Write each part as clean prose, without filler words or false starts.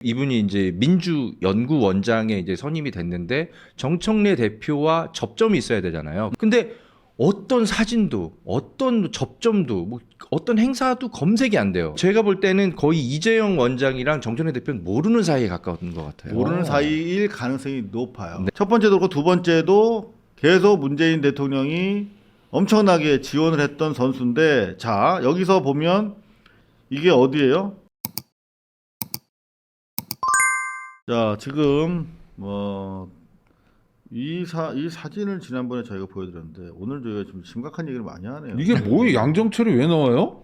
이분이 이제 민주연구원장에 이제 선임이 됐는데 정청래 대표와 접점이 있어야 되잖아요. 근데 어떤 사진도 어떤 접점도 뭐 어떤 행사도 검색이 안 돼요. 제가 볼 때는 거의 이재용 원장이랑 정청래 대표는 모르는 사이에 가까운 것 같아요. 모르는 사이일 가능성이 높아요. 네. 첫 번째도 그렇고 두 번째도 계속 문재인 대통령이 엄청나게 지원을 했던 선수인데, 자 여기서 보면 이게 어디예요? 자 지금 이 사진을 지난번에 저희가 보여드렸는데 오늘 저희가 좀 심각한 얘기를 많이 하네요. 이게 뭐예요? 양정철이 왜 나와요?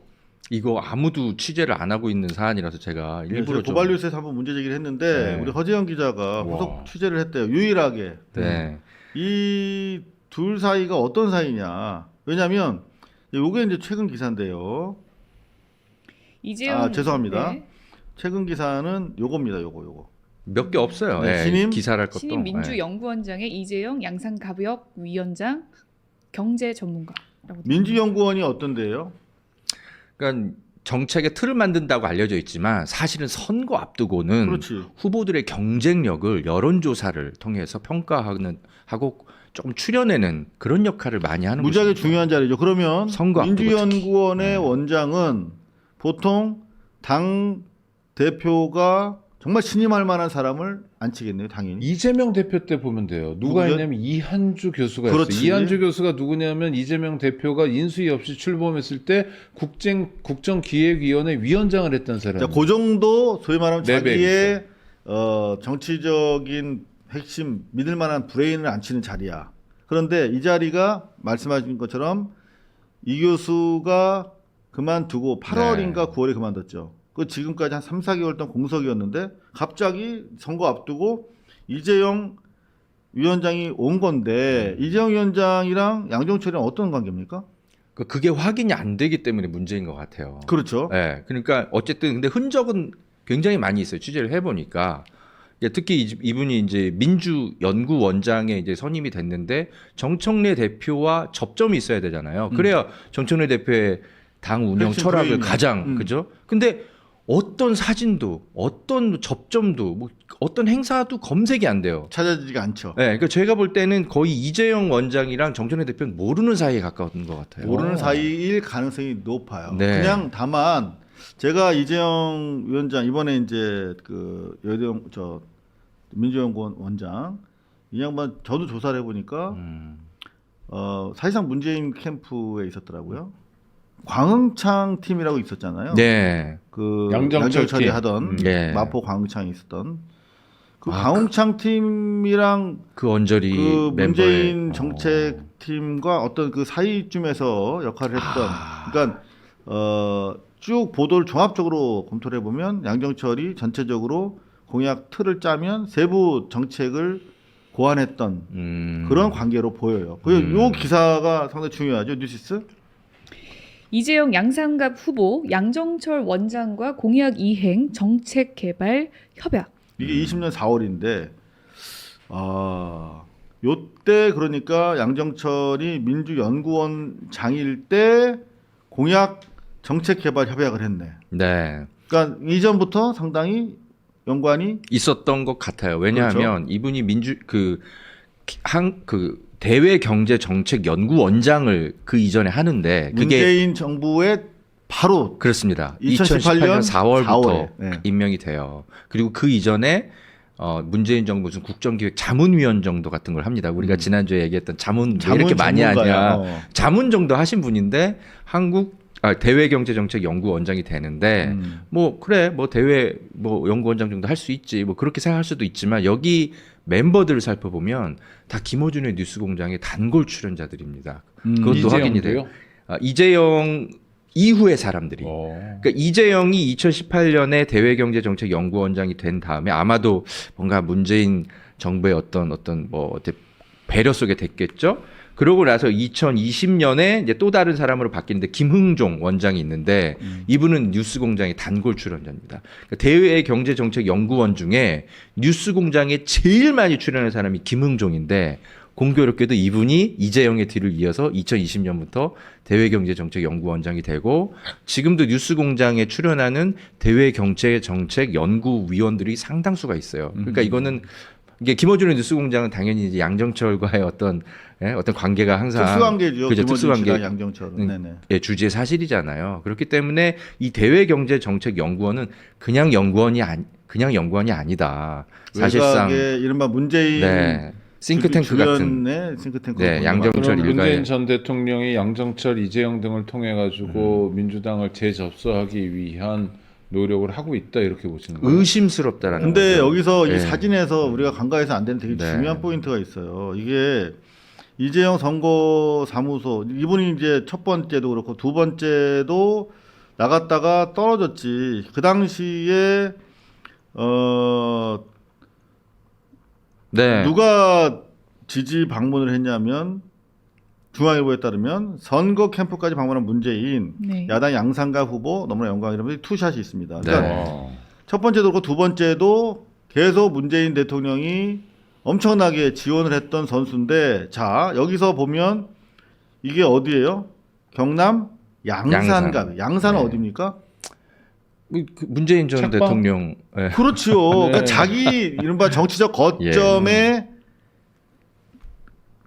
이거 아무도 취재를 안 하고 있는 사안이라서 제가 일부러 좀 도발뉴스에서 한번 문제 제기를 했는데 네. 우리 허재영 기자가 후속 취재를 했대요. 유일하게. 네. 이 둘 사이가 어떤 사이냐. 왜냐하면 요게 이제 최근 기사인데요. 이재용 죄송합니다. 네. 최근 기사는 요겁니다. 요거. 몇 개 없어요. 네, 네, 신임? 기사랄 것도. 신임 민주연구원장의 이재용 양산가벽위원장 경제 전문가라고. 민주연구원이 어떤데요? 그러니까 정책의 틀을 만든다고 알려져 있지만 사실은 선거 앞두고는 그렇지. 후보들의 경쟁력을 여론조사를 통해서 평가하고 조금 추려내는 그런 역할을 많이 하는 무지하게 것입니다. 중요한 자리죠. 그러면 선거 앞두고 민주연구원의 원장은 보통 당 대표가 정말 신임할 만한 사람을 앉히겠네요, 당연히. 이재명 대표 때 보면 돼요. 누가 누구요? 했냐면 이한주 교수가 그렇지. 했어요. 이한주 교수가 누구냐면 이재명 대표가 인수위 없이 출범했을 때 국정기획위원회 위원장을 했던 사람. 자, 그 정도 소위 말하면 네 자기의 정치적인 핵심 믿을 만한 브레인을 앉히는 자리야. 그런데 이 자리가 말씀하신 것처럼 이 교수가 그만두고 8월인가 9월에 그만뒀죠. 그 지금까지 한 3, 4개월 동안 공석이었는데 갑자기 선거 앞두고 이재용 위원장이 온 건데 이재용 위원장이랑 양정철이랑 어떤 관계입니까? 그게 확인이 안 되기 때문에 문제인 것 같아요. 그렇죠. 네, 그러니까 어쨌든 근데 흔적은 굉장히 많이 있어요. 취재를 해보니까 특히 이분이 이제 민주연구원장에 이제 선임이 됐는데 정청래 대표와 접점이 있어야 되잖아요. 그래야 정청래 대표의 당 운영 핵심 철학을 브레인이야. 가장 그죠? 근데 어떤 사진도 어떤 접점도 뭐 어떤 행사도 검색이 안 돼요. 찾아지지가 않죠. 네, 그러니까 제가 볼 때는 거의 이재용 원장이랑 정청래 대표는 모르는 사이에 가까운 것 같아요. 모르는 사이일 가능성이 높아요. 네. 그냥 다만 제가 이재용 위원장 이번에 이제 그 여대용 민주연구원 원장 이 양반 저도 조사를 해보니까 사실상 문재인 캠프에 있었더라고요. 광흥창 팀이라고 있었잖아요. 네. 그 양정철 양정철이 팀. 하던 네. 마포 광흥창에 있었던 그 광흥창 팀이랑 그 언저리 그 문재인 멤버의 정책 팀과 어떤 그 사이쯤에서 역할을 했던 그러니까 쭉 보도를 종합적으로 검토를 해보면 양정철이 전체적으로 공약 틀을 짜면 세부 정책을 고안했던 그런 관계로 보여요. 요 기사가 상당히 중요하죠. 뉴시스. 이재용 양산갑 후보 양정철 원장과 공약 이행 정책 개발 협약. 이게 20년 4월인데 요때 그러니까 양정철이 민주연구원장일 때 공약 정책 개발 협약을 했네. 네. 그러니까 이전부터 상당히 연관이 있었던 것 같아요. 왜냐하면 그렇죠. 이분이 대외경제정책연구원장을 그 이전에 하는데 그게 문재인 정부의 바로 그렇습니다. 2018년 4월부터 4월에. 네. 임명이 돼요. 그리고 그 이전에 문재인 정부 무슨 국정기획 자문위원 정도 같은 걸 합니다. 우리가 지난주에 얘기했던 자문 왜 이렇게 많이 전문가야. 하냐. 자문 정도 하신 분인데 대외경제정책연구원장이 되는데 뭐 그래 뭐 대외 뭐 연구원장 정도 할 수 있지 뭐 그렇게 생각할 수도 있지만 여기 멤버들을 살펴보면 다 김어준의 뉴스공장의 단골 출연자들입니다. 그것도 확인이 돼요. 이재용 이후의 사람들이. 그러니까 이재용이 2018년에 대외경제정책연구원장이 된 다음에 아마도 뭔가 문재인 정부의 어떤 뭐 배려 속에 됐겠죠. 그러고 나서 2020년에 이제 또 다른 사람으로 바뀌는데 김흥종 원장이 있는데 이분은 뉴스공장의 단골 출연자입니다. 그러니까 대외경제정책연구원 중에 뉴스공장에 제일 많이 출연한 사람이 김흥종인데 공교롭게도 이분이 이재용의 뒤를 이어서 2020년부터 대외경제정책연구원장이 되고 지금도 뉴스공장에 출연하는 대외경제정책연구위원들이 상당수가 있어요. 그러니까 이거는 이게 김어준의 뉴스공장은 당연히 이제 양정철과의 어떤 관계가 항상 특수관계죠. 그죠, 특수관계 양정철은. 네네. 예, 주제 사실이잖아요. 그렇기 때문에 이 대외경제정책연구원은 그냥 연구원이 아니다. 사실상 외곽의 이른바 문재인 네, 싱크탱크 같은 주변의 싱크탱크. 네, 양정철 그럼 일가의 문재인 전 대통령이 양정철, 이재용 등을 통해 가지고 민주당을 재접수하기 위한 노력을 하고 있다 이렇게 보시는 거예요? 의심스럽다라는 근데 거죠. 여기서 네. 이 사진에서 우리가 간과해서 안 되는 되게 네. 중요한 포인트가 있어요. 이게 이재용 선거사무소 이분이 이제 첫 번째도 그렇고 두 번째도 나갔다가 떨어졌지. 그 당시에 네. 누가 지지 방문을 했냐면 중앙일보에 따르면 선거 캠프까지 방문한 문재인 네. 야당 양상갑 후보 너무나 영광이라면서 투샷이 있습니다. 그러니까 네. 첫 번째도 그렇고 두 번째도 계속 문재인 대통령이 엄청나게 지원을 했던 선수인데 자 여기서 보면 이게 어디예요? 경남 양산갑. 양산은 네. 어디입니까? 그 문재인 전 책방? 대통령 예. 그렇지요. 네. 그러니까 자기 이른바 정치적 거점의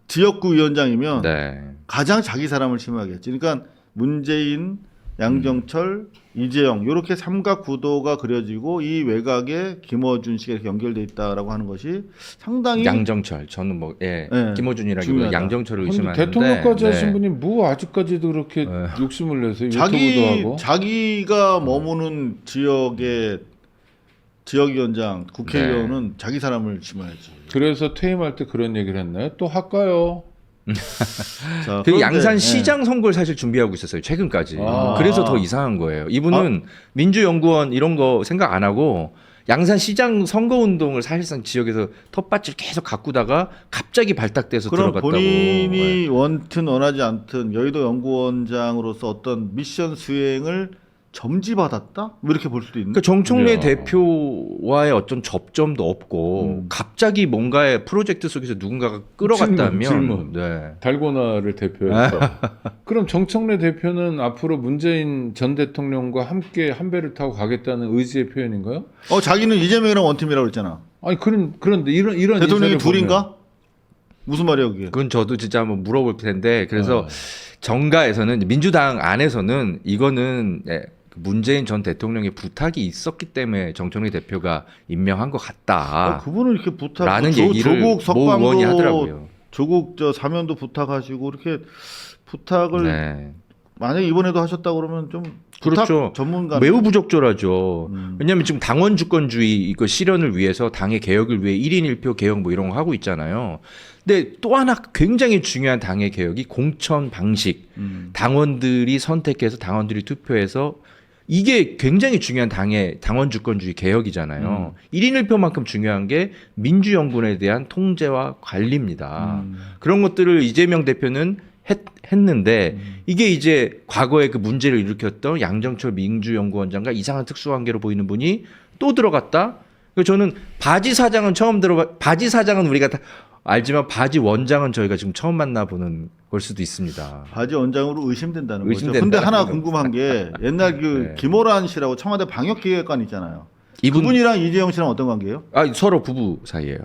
지역구 위원장이면 네. 가장 자기 사람을 심하겠지. 그러니까 문재인, 양정철, 이재용 이렇게 삼각 구도가 그려지고 이 외곽에 김어준 씨가 이렇게 연결돼 있다라고 하는 것이 상당히 양정철 저는 뭐 네. 김어준이라기보다 중요하다. 근데 양정철을 의심하는데 대통령까지 네. 하신 분이 뭐 아직까지도 그렇게 네. 욕심을 내서 유튜브도 하고 자기가 머무는 지역의 지역위원장, 국회의원은 자기 사람을 심어야지. 그래서 퇴임할 때 그런 얘기를 했나요? 또 할까요? 자, 그 그런데, 양산 예. 시장 선거를 사실 준비하고 있었어요 최근까지. 아. 그래서 더 이상한 거예요. 이분은 민주연구원 이런 거 생각 안 하고 양산 시장 선거 운동을 사실상 지역에서 텃밭을 계속 가꾸다가 갑자기 발탁돼서 그럼 들어갔다고. 본인이 원튼 원하지 않든 여의도 연구원장으로서 어떤 미션 수행을 점지받았다? 뭐 이렇게 볼 수도 있는. 그러니까 정청래 이야. 대표와의 어떤 접점도 없고 갑자기 뭔가의 프로젝트 속에서 누군가가 끌어갔다면 질문. 네. 달고나를 대표해서 그럼 정청래 대표는 앞으로 문재인 전 대통령과 함께 한 배를 타고 가겠다는 의지의 표현인가요? 자기는 이재명이랑 원팀이라고 그랬잖아. 아니 그런데 이런 대통령이 인사를 둘인가? 무슨 말이야 그게? 그건 저도 진짜 한번 물어볼 텐데 그래서 어. 정가에서는 민주당 안에서는 이거는 문재인 전 대통령의 부탁이 있었기 때문에 정청래 대표가 임명한 것 같다. 그분을 이렇게 부탁. 라는 얘기를 조국 모 의원이 석방도 하더라고요. 조국 사면도 부탁하시고 이렇게 부탁을 네. 만약에 이번에도 하셨다 그러면 좀 그렇죠. 부탁 전문가 매우 부적절하죠. 음. 왜냐하면 지금 당원 주권주의 이거 실현을 위해서 당의 개혁을 위해 1인 1표 개혁 뭐 이런 거 하고 있잖아요. 근데 또 하나 굉장히 중요한 당의 개혁이 공천 방식. 당원들이 선택해서 당원들이 투표해서 이게 굉장히 중요한 당원 주권주의 개혁이잖아요. 1인 1표만큼 중요한 게 민주연구원에 대한 통제와 관리입니다. 그런 것들을 이재명 대표는 했는데 이게 이제 과거에 그 문제를 일으켰던 양정철 민주연구원장과 이상한 특수관계로 보이는 분이 또 들어갔다. 그래서 저는 바지 사장은 바지 사장은 우리가 다 알지만 바지 원장은 저희가 지금 처음 만나보는 걸 수도 있습니다. 바지 원장으로 의심된다는 거죠. 의심된다. 근데 하나 궁금한 게 옛날 그 네. 김호란 씨라고 청와대 방역기획관 있잖아요. 이분 그분이랑 이재용 씨랑 어떤 관계예요? 서로 부부 사이예요.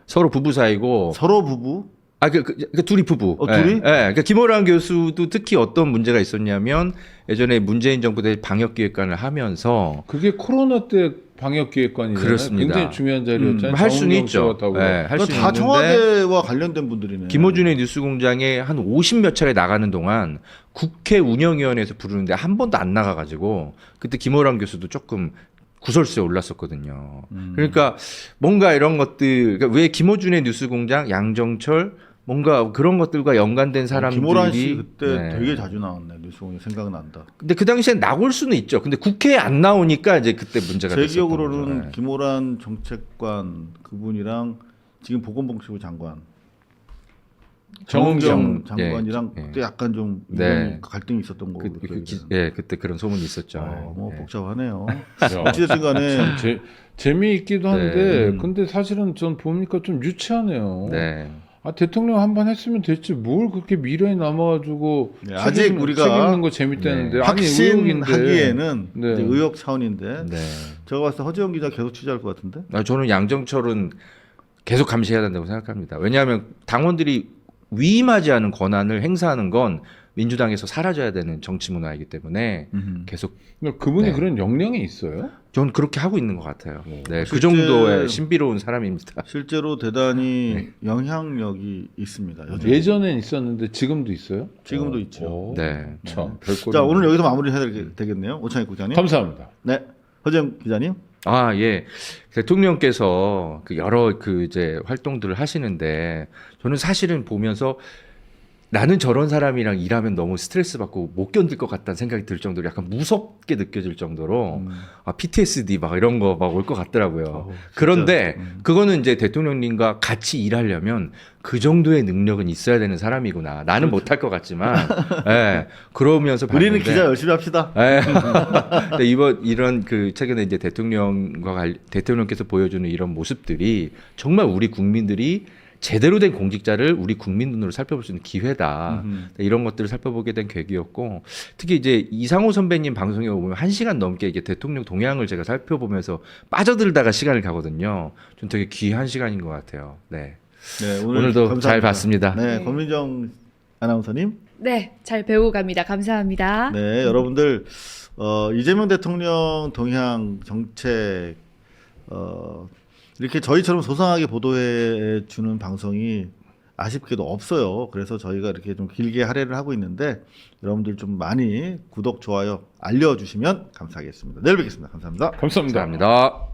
서로 부부 사이고 서로 부부? 그 둘이 부부. 둘이? 그러니까 김호란 교수도 특히 어떤 문제가 있었냐면 예전에 문재인 정부 때 방역기획관을 하면서 그게 코로나 때 방역기획관이잖아요. 그렇습니다. 굉장히 중요한 자리였잖아요. 할 수는 정은경 있죠. 씨가 할 수는 다 있는데 청와대와 관련된 분들이네. 김어준의 뉴스공장에 한 50몇 차례 나가는 동안 국회 운영위원회에서 부르는데 한 번도 안 나가가지고 그때 김호란 교수도 조금 구설수에 올랐었거든요. 그러니까 뭔가 이런 것들 그러니까 왜 김어준의 뉴스공장, 양정철 뭔가 그런 것들과 연관된 사람들이 김호란 씨 그때 네. 되게 자주 나왔네. 뉴스공장 생각난다. 근데 그 당시엔 나올 수는 있죠. 근데 국회에 안 나오니까 이제 그때 문제가 제 됐었던 기억으로는 거죠. 김호란 정책관 그분이랑 지금 보건복지부 장관 정은경 장관이랑 예. 그때 약간 좀 네. 갈등이 있었던 거로 기억이 나요. 그때 그런 소문이 있었죠. 뭐 예. 복잡하네요. 야, 어찌됐든 간에 재미있기도 한데 네. 근데 사실은 전 보니까 좀 유치하네요. 네. 대통령 한 번 했으면 됐지 뭘 그렇게 미련이 남아가지고 네, 아직 우리가 책 읽는 거 재밌다는데 네. 아니 의혹인데 확신하기에는 네. 이제 의혹 차원인데 네. 제가 봤을 때 허지영 기자 계속 취재할 것 같은데. 저는 양정철은 계속 감시해야 된다고 생각합니다. 왜냐하면 당원들이 위임하지 않은 권한을 행사하는 건 민주당에서 사라져야 되는 정치 문화이기 때문에 계속 그러니까 그분이 네. 그런 역량이 있어요? 저는 그렇게 하고 있는 것 같아요. 네, 그 실제- 정도의 신비로운 사람입니다. 실제로 대단히 영향력이 있습니다. 여전히. 예전엔 있었는데 지금도 있어요? 지금도 있죠. 오, 네. 참 별거. 자, 오늘 여기서 마무리해야 되겠네요. 오창익 국장님. 감사합니다. 네. 허지영 기자님. 아, 예. 대통령께서 그 여러 그 이제 활동들을 하시는데 저는 사실은 보면서 나는 저런 사람이랑 일하면 너무 스트레스 받고 못 견딜 것 같다는 생각이 들 정도로 약간 무섭게 느껴질 정도로 PTSD 막 이런 거 막 올 것 같더라고요. 그런데 그거는 이제 대통령님과 같이 일하려면 그 정도의 능력은 있어야 되는 사람이구나. 나는 못할 것 같지만, 예. 그러면서 우리는 봤는데, 기자 열심히 합시다. 예. 근데 이런 그 최근에 이제 대통령께서 보여주는 이런 모습들이 정말 우리 국민들이 제대로 된 공직자를 우리 국민 눈으로 살펴볼 수 있는 기회다. 이런 것들을 살펴보게 된 계기였고, 특히 이제 이상호 선배님 방송에 보면 1시간 넘게 이게 대통령 동향을 제가 살펴보면서 빠져들다가 시간을 가거든요. 좀 되게 귀한 시간인 것 같아요. 네. 네, 오늘도 감사합니다. 잘 봤습니다. 네, 권민정 아나운서님. 네, 잘 배우고 갑니다. 감사합니다. 네, 여러분들 이재명 대통령 동향 정책 이렇게 저희처럼 소상하게 보도해 주는 방송이 아쉽게도 없어요. 그래서 저희가 이렇게 좀 길게 할애를 하고 있는데 여러분들 좀 많이 구독, 좋아요 알려주시면 감사하겠습니다. 내일 뵙겠습니다. 감사합니다. 감사합니다. 감사합니다.